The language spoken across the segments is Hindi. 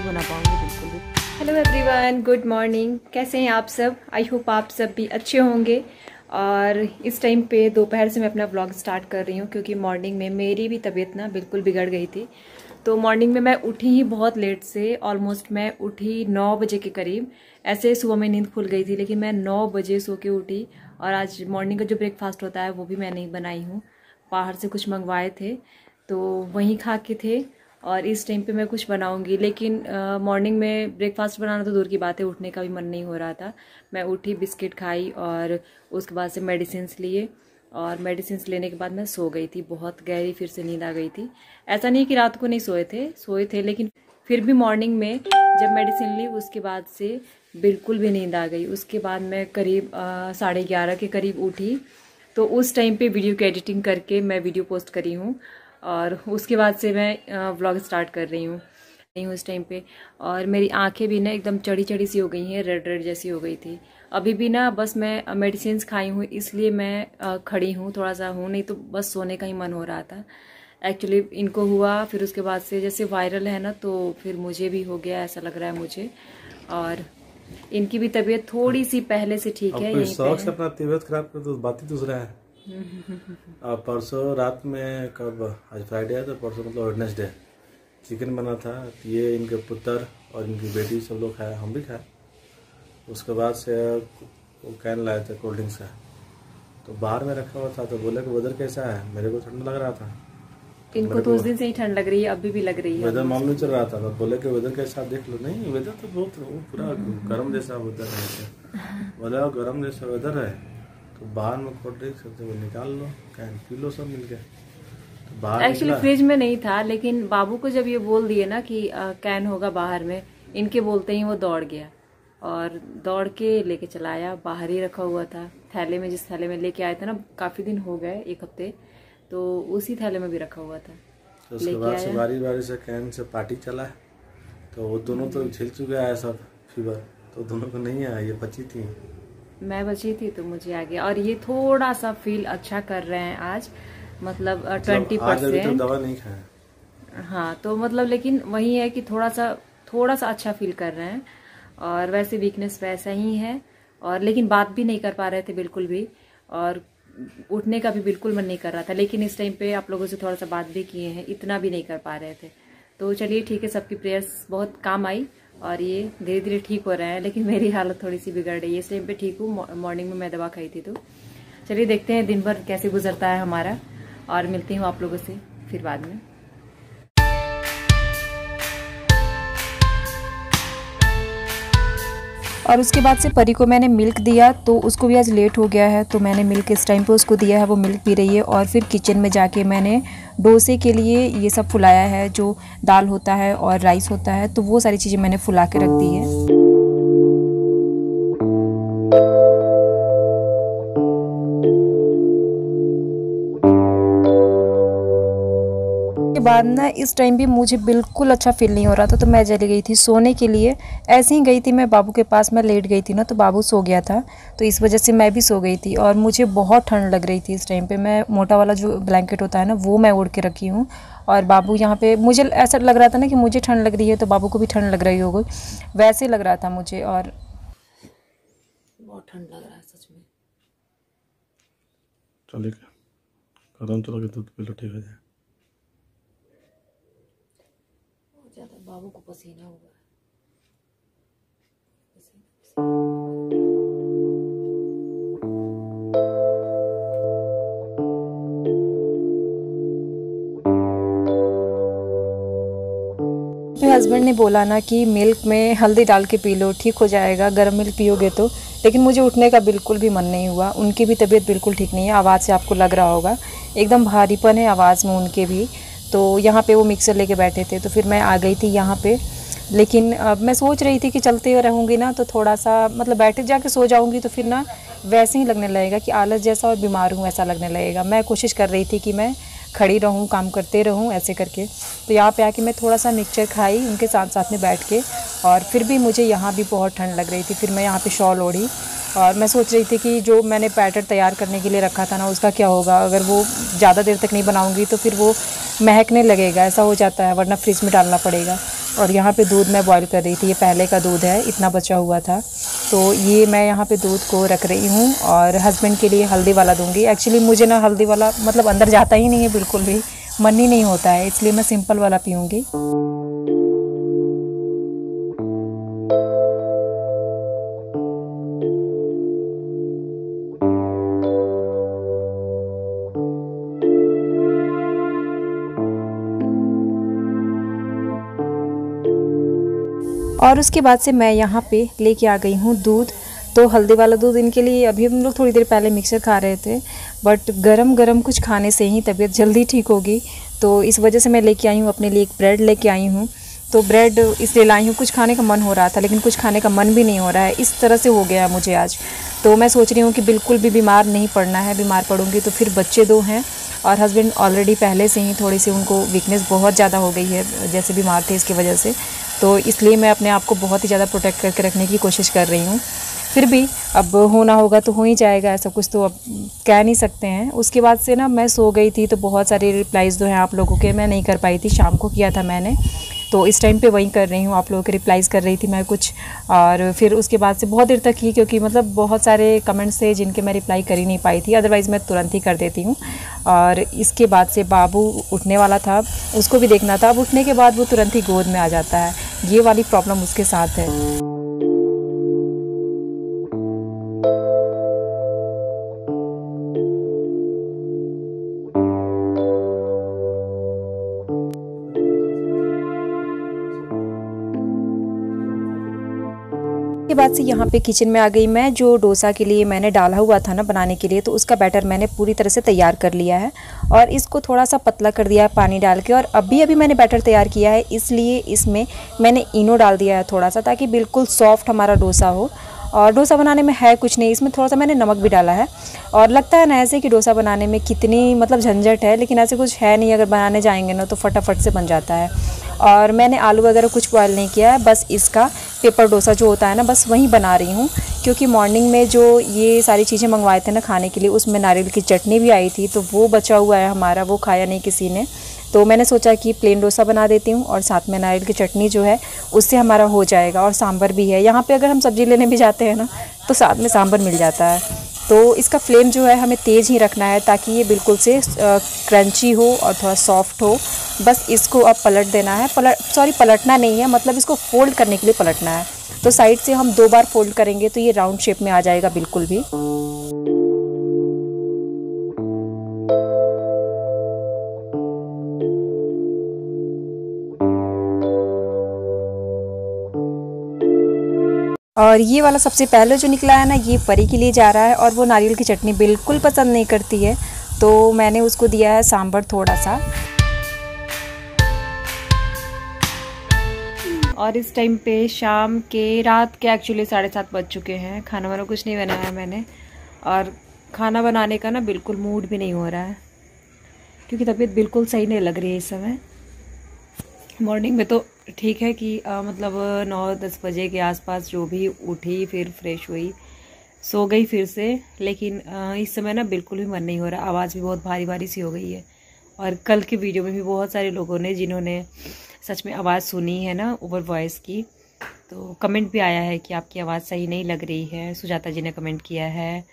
बना पाऊँगी बिल्कुल भी। Hello everyone, good morning. कैसे हैं आप सब? आई होप आप सब भी अच्छे होंगे। और इस टाइम पे दोपहर से मैं अपना व्लॉग स्टार्ट कर रही हूँ क्योंकि मॉर्निंग में मेरी भी तबीयत ना बिल्कुल बिगड़ गई थी। तो मॉर्निंग में मैं उठी ही बहुत लेट से, ऑलमोस्ट मैं उठी 9 बजे के करीब। ऐसे सुबह में नींद खुल गई थी लेकिन मैं 9 बजे सो के उठी। और आज मॉर्निंग का जो ब्रेकफास्ट होता है वो भी मैं नहीं बनाई हूँ, बाहर से कुछ मंगवाए थे तो वहीं खा के थे। और इस टाइम पे मैं कुछ बनाऊंगी, लेकिन मॉर्निंग में ब्रेकफास्ट बनाना तो दूर की बात है, उठने का भी मन नहीं हो रहा था। मैं उठी, बिस्किट खाई और उसके बाद से मेडिसिन लिए, और मेडिसिन लेने के बाद मैं सो गई थी। बहुत गहरी फिर से नींद आ गई थी। ऐसा नहीं कि रात को नहीं सोए थे लेकिन फिर भी मॉर्निंग में जब मेडिसिन ली उसके बाद से बिल्कुल भी नींद आ गई। उसके बाद मैं करीब 11:30 के करीब उठी, तो उस टाइम पे वीडियो की एडिटिंग करके मैं वीडियो पोस्ट करी हूँ और उसके बाद से मैं व्लॉग स्टार्ट कर रही हूँ इस टाइम पे। और मेरी आंखें भी ना एकदम चढ़ी चढ़ी सी हो गई हैं, रेड रेड जैसी हो गई थी। अभी भी ना बस मैं मेडिसिन खाई हूँ इसलिए मैं खड़ी हूँ, थोड़ा सा हूँ, नहीं तो बस सोने का ही मन हो रहा था। एक्चुअली इनको हुआ, फिर उसके बाद से जैसे वायरल है ना तो फिर मुझे भी हो गया, ऐसा लग रहा है मुझे। और इनकी भी तबीयत थोड़ी सी पहले से ठीक है। यहीं शौक से अपना तबीयत खराब कर, तो बात ही दूसरा है। परसों रात में, कब, आज फ्राइडे है तो परसों मतलब वेडनेसडे चिकन बना था। ये इनके पुत्र और इनकी बेटी सब लोग खाए, हम भी खाए। उसके बाद से वो कैन लाए थे कोल्ड ड्रिंक्स का, तो बाहर में रखा हुआ था। तो बोले कि वेदर कैसा है, मेरे को ठंड लग रहा था। इनको तो उस दिन से ही ठंड लग रही है, अभी भी लग रही है। वेदर मालूम चल रहा था, तो बोले कि वेदर कैसा देख लो। नहीं, वेदर तो बहुत पूरा गर्म जैसा वेदर है। बोला गर्म जैसा वेदर है तो बाहर में कोल्ड ड्रिंक्स निकाल लो, कैन पी लो सब मिलके। तो बाहर एक्चुअली फ्रिज में नहीं था, लेकिन बाबू को जब ये बोल दिए ना कि कैन होगा बाहर में, इनके बोलते ही वो दौड़ गया और दौड़ के लेके चला आया। बाहर ही रखा हुआ था थैले में, जिस थैले में लेके आए थे ना, काफी दिन हो गए, 1 हफ्ते, तो उसी थैले में भी रखा हुआ था। तो उसके बाद से बारी बारी से कैन से पार्टी चला, तो वो दोनों तो झेल चुका है सब फीवर, तो दोनों को नहीं आया। ये बची थी, मैं बची थी तो मुझे आ गया। और ये थोड़ा सा फील अच्छा कर रहे हैं आज, मतलब 20%। तो दवा नहीं खाया। हाँ, तो मतलब लेकिन वही है कि थोड़ा सा अच्छा फील कर रहे हैं। और वैसे वीकनेस वैसा ही है, और लेकिन बात भी नहीं कर पा रहे थे बिल्कुल भी, और उठने का भी बिल्कुल मन नहीं कर रहा था। लेकिन इस टाइम पे आप लोगों से थोड़ा सा बात भी किए हैं, इतना भी नहीं कर पा रहे थे। तो चलिए ठीक है, सबकी प्रेयर्स बहुत काम आई और ये धीरे धीरे ठीक हो रहे हैं। लेकिन मेरी हालत थोड़ी सी बिगड़ रही है। इस टाइम पे ठीक हूँ, मॉर्निंग में मैं दवा खाई थी। तो चलिए देखते हैं दिन भर कैसे गुजरता है हमारा, और मिलती हूँ आप लोगों से फिर बाद में। और उसके बाद से परी को मैंने मिल्क दिया, तो उसको भी आज लेट हो गया है, तो मैंने मिल्क इस टाइम पे उसको दिया है, वो मिल्क पी रही है। और फिर किचन में जाके मैंने डोसे के लिए ये सब फुलाया है, जो दाल होता है और राइस होता है, तो वो सारी चीज़ें मैंने फुला के रख दी है। के बाद ना इस टाइम भी मुझे बिल्कुल अच्छा फील नहीं हो रहा था, तो मैं चली गई थी सोने के लिए। ऐसे ही गई थी मैं बाबू के पास, मैं लेट गई थी ना, तो बाबू सो गया था, तो इस वजह से मैं भी सो गई थी। और मुझे बहुत ठंड लग रही थी इस टाइम पे। मैं मोटा वाला जो ब्लैंकेट होता है ना, वो मैं ओढ़ के रखी हूँ। और बाबू यहाँ पे, मुझे ऐसा लग रहा था ना कि मुझे ठंड लग रही है तो बाबू को भी ठंड लग रही होगी, वैसे लग रहा था मुझे। और बहुत ठंड लग रहा है सच में। चलिए कदम चलो कि दूध पी लो, ठीक हो जाए। ज्यादा बाबू को पसीना हुआ है। मेरे हस्बैंड ने बोला ना कि मिल्क में हल्दी डाल के पी लो, ठीक हो जाएगा गर्म मिल्क पियोगे तो। लेकिन मुझे उठने का बिल्कुल भी मन नहीं हुआ। उनकी भी तबीयत बिल्कुल ठीक नहीं है, आवाज़ से आपको लग रहा होगा, एकदम भारीपन है आवाज़ में उनके भी। तो यहाँ पे वो मिक्सर लेके बैठे थे, तो फिर मैं आ गई थी यहाँ पे। लेकिन मैं सोच रही थी कि चलते रहूँगी ना तो थोड़ा सा मतलब बैठे जाके सो जाऊँगी, तो फिर ना वैसे ही लगने लगेगा कि आलस जैसा और बीमार हूँ ऐसा लगने लगेगा। मैं कोशिश कर रही थी कि मैं खड़ी रहूँ, काम करते रहूँ ऐसे करके। तो यहाँ पे आके मैं थोड़ा सा मिक्सचर खाई उनके साथ साथ में बैठ के, और फिर भी मुझे यहाँ भी बहुत ठंड लग रही थी। फिर मैं यहाँ पे शॉल ओढ़ी, और मैं सोच रही थी कि जो मैंने बैटर तैयार करने के लिए रखा था ना, उसका क्या होगा। अगर वो ज़्यादा देर तक नहीं बनाऊँगी तो फिर वो महकने लगेगा, ऐसा हो जाता है, वरना फ्रिज में डालना पड़ेगा। और यहाँ पे दूध मैं बॉईल कर रही थी। ये पहले का दूध है, इतना बचा हुआ था, तो ये मैं यहाँ पे दूध को रख रही हूँ और हस्बैंड के लिए हल्दी वाला दूंगी। एक्चुअली मुझे ना हल्दी वाला मतलब अंदर जाता ही नहीं है, बिल्कुल भी मन ही नहीं होता है, इसलिए मैं सिंपल वाला पीऊँगी। और उसके बाद से मैं यहाँ पे लेके आ गई हूँ दूध। तो हल्दी वाला दूध इनके लिए अभी हम लोग थोड़ी देर पहले मिक्सर खा रहे थे, बट गरम गरम कुछ खाने से ही तबीयत जल्दी ठीक होगी, तो इस वजह से मैं लेके आई हूँ। अपने लिए एक ब्रेड लेके आई हूँ। तो ब्रेड इसलिए लाई हूँ, कुछ खाने का मन हो रहा था लेकिन कुछ खाने का मन भी नहीं हो रहा है, इस तरह से हो गया है मुझे आज। तो मैं सोच रही हूँ कि बिल्कुल भी बीमार नहीं पड़ना है, बीमार पड़ूंगी तो फिर बच्चे 2 हैं और हस्बैंड ऑलरेडी पहले से ही थोड़ी सी उनको वीकनेस बहुत ज़्यादा हो गई है, जैसे बीमार थे इसकी वजह से। तो इसलिए मैं अपने आप को बहुत ही ज़्यादा प्रोटेक्ट करके रखने की कोशिश कर रही हूँ। फिर भी अब होना होगा तो हो ही जाएगा, ऐसा कुछ तो अब कह नहीं सकते हैं। उसके बाद से ना मैं सो गई थी, तो बहुत सारे रिप्लाइज़ जो हैं आप लोगों के मैं नहीं कर पाई थी, शाम को किया था मैंने, तो इस टाइम पे वही कर रही हूँ। आप लोगों के रिप्लाइज़ कर रही थी मैं कुछ, और फिर उसके बाद से बहुत देर तक ही, क्योंकि मतलब बहुत सारे कमेंट्स थे जिनके मैं रिप्लाई कर ही नहीं पाई थी, अदरवाइज़ मैं तुरंत ही कर देती हूँ। और इसके बाद से बाबू उठने वाला था, उसको भी देखना था। अब उठने के बाद वो तुरंत ही गोद में आ जाता है, ये वाली प्रॉब्लम उसके साथ है। के बाद से यहाँ पे किचन में आ गई मैं। जो डोसा के लिए मैंने डाला हुआ था ना बनाने के लिए, तो उसका बैटर मैंने पूरी तरह से तैयार कर लिया है और इसको थोड़ा सा पतला कर दिया है पानी डाल के। और अभी मैंने बैटर तैयार किया है, इसलिए इसमें मैंने इनो डाल दिया है थोड़ा सा, ताकि बिल्कुल सॉफ्ट हमारा डोसा हो। और डोसा बनाने में है कुछ नहीं, इसमें थोड़ा सा मैंने नमक भी डाला है। और लगता है ना ऐसे कि डोसा बनाने में कितनी मतलब झंझट है, लेकिन ऐसे कुछ है नहीं। अगर बनाने जाएंगे ना तो फटाफट से बन जाता है। और मैंने आलू वगैरह कुछ बॉयल नहीं किया है, बस इसका पेपर डोसा जो होता है ना, बस वही बना रही हूँ। क्योंकि मॉर्निंग में जो ये सारी चीज़ें मंगवाए थे ना खाने के लिए, उसमें नारियल की चटनी भी आई थी, तो वो बचा हुआ है हमारा, वो खाया नहीं किसी ने। तो मैंने सोचा कि प्लेन डोसा बना देती हूँ और साथ में नारियल की चटनी जो है उससे हमारा हो जाएगा। और सांभर भी है यहाँ पे, अगर हम सब्ज़ी लेने भी जाते हैं ना तो साथ में सांभर मिल जाता है। तो इसका फ्लेम जो है हमें तेज़ ही रखना है, ताकि ये बिल्कुल से क्रंची हो और थोड़ा सॉफ्ट हो। बस इसको अब पलट देना है, पलटना नहीं है, मतलब इसको फोल्ड करने के लिए पलटना है। तो साइड से हम 2 बार फोल्ड करेंगे तो ये राउंड शेप में आ जाएगा बिल्कुल भी। और ये वाला सबसे पहले जो निकला है ना, ये परी के लिए जा रहा है और वो नारियल की चटनी बिल्कुल पसंद नहीं करती है, तो मैंने उसको दिया है सांभर थोड़ा सा। और इस टाइम पे शाम के रात के एक्चुअली 7:30 बज चुके हैं। खाना वाना कुछ नहीं बनाया मैंने, और खाना बनाने का ना बिल्कुल मूड भी नहीं हो रहा है, क्योंकि तबीयत बिल्कुल सही नहीं लग रही है इस समय। मॉर्निंग में तो ठीक है कि मतलब 9-10 बजे के आसपास जो भी उठी, फिर फ्रेश हुई, सो गई फिर से, लेकिन इस समय ना बिल्कुल भी मन नहीं हो रहा। आवाज़ भी बहुत भारी भारी सी हो गई है। और कल के वीडियो में भी बहुत सारे लोगों ने, जिन्होंने सच में आवाज़ सुनी है ना ओवर वॉइस की, तो कमेंट भी आया है कि आपकी आवाज़ सही नहीं लग रही है। सुजाता जी ने कमेंट किया है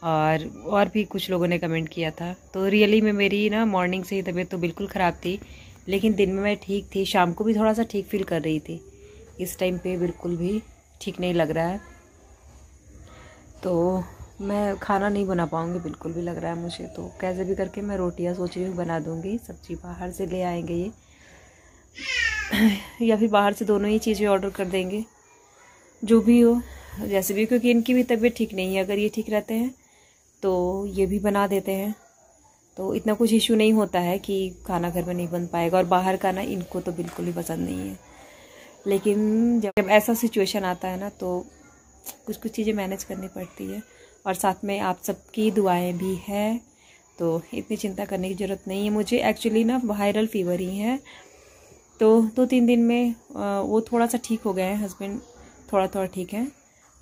और भी कुछ लोगों ने कमेंट किया था। तो रियली में मेरी ना मॉर्निंग से ही तबीयत तो बिल्कुल ख़राब थी, लेकिन दिन में मैं ठीक थी। शाम को भी थोड़ा सा ठीक फील कर रही थी, इस टाइम पे बिल्कुल भी ठीक नहीं लग रहा है। तो मैं खाना नहीं बना पाऊँगी बिल्कुल भी लग रहा है मुझे। तो कैसे भी करके मैं रोटियां सोच रही हूँ बना दूँगी। सब्ज़ी बाहर से ले आएंगे ये या फिर बाहर से, दोनों ही चीज़ें ऑर्डर कर देंगे, जो भी हो जैसे भी, क्योंकि इनकी भी तबीयत ठीक नहीं है। अगर ये ठीक रहते हैं तो ये भी बना देते हैं, तो इतना कुछ इशू नहीं होता है कि खाना घर में नहीं बन पाएगा। और बाहर का ना इनको तो बिल्कुल ही पसंद नहीं है। लेकिन जब ऐसा सिचुएशन आता है ना, तो कुछ कुछ चीज़ें मैनेज करनी पड़ती है। और साथ में आप सबकी दुआएं भी हैं, तो इतनी चिंता करने की ज़रूरत नहीं है मुझे। एक्चुअली ना वायरल फीवर ही है, तो 2-3 दिन में वो थोड़ा सा ठीक हो गए हैं, हस्बैंड थोड़ा थोड़ा ठीक है,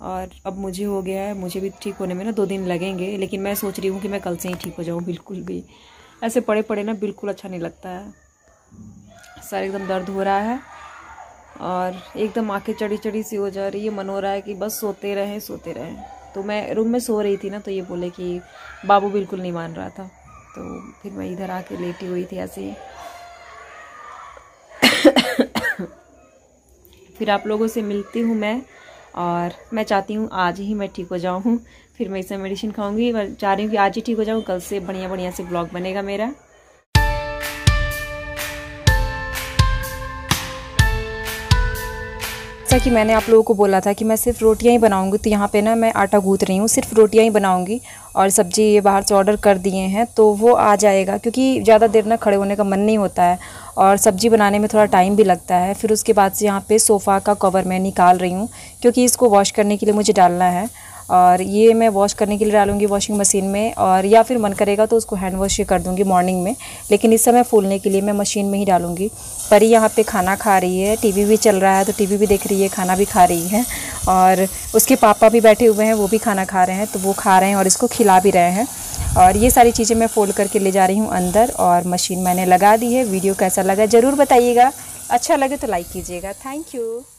और अब मुझे हो गया है। मुझे भी ठीक होने में ना 2 दिन लगेंगे, लेकिन मैं सोच रही हूँ कि मैं कल से ही ठीक हो जाऊँ। बिल्कुल भी ऐसे पड़े पड़े ना बिल्कुल अच्छा नहीं लगता है, सर एकदम दर्द हो रहा है। और एकदम आंखें चढ़ी चढ़ी सी हो जा रही है। मन हो रहा है कि बस सोते रहें सोते रहें। तो मैं रूम में सो रही थी ना, तो ये बोले कि बाबू बिल्कुल नहीं मान रहा था, तो फिर मैं इधर आके लेटी हुई थी ऐसे ही। फिर आप लोगों से मिलती हूँ मैं, और मैं चाहती हूँ आज ही मैं ठीक हो जाऊँ। फिर मैं इसमें मेडिसिन खाऊंगी, चाह रही हूँ कि आज ही ठीक हो जाऊँ, कल से बढ़िया बढ़िया से ब्लॉग बनेगा मेरा। जैसा कि मैंने आप लोगों को बोला था कि मैं सिर्फ रोटियां ही बनाऊंगी, तो यहाँ पे ना मैं आटा गूंथ रही हूँ, सिर्फ रोटियां ही बनाऊंगी। और सब्जी ये बाहर से ऑर्डर कर दिए हैं, तो वो आ जाएगा, क्योंकि ज़्यादा देर ना खड़े होने का मन नहीं होता है और सब्जी बनाने में थोड़ा टाइम भी लगता है। फिर उसके बाद से यहाँ पे सोफ़ा का कवर मैं निकाल रही हूँ, क्योंकि इसको वॉश करने के लिए मुझे डालना है। और ये मैं वॉश करने के लिए डालूंगी वॉशिंग मशीन में, और या फिर मन करेगा तो उसको हैंड वॉश कर दूंगी मॉर्निंग में, लेकिन इस समय फूलने के लिए मैं मशीन में ही डालूंगी। परी यहाँ पे खाना खा रही है, टीवी भी चल रहा है तो टीवी भी देख रही है, खाना भी खा रही है। और उसके पापा भी बैठे हुए हैं, वो भी खाना खा रहे हैं, तो वो खा रहे हैं और इसको खिला भी रहे हैं। और ये सारी चीज़ें मैं फ़ोल्ड करके ले जा रही हूँ अंदर, और मशीन मैंने लगा दी है। वीडियो कैसा लगा ज़रूर बताइएगा, अच्छा लगे तो लाइक कीजिएगा। Thank you.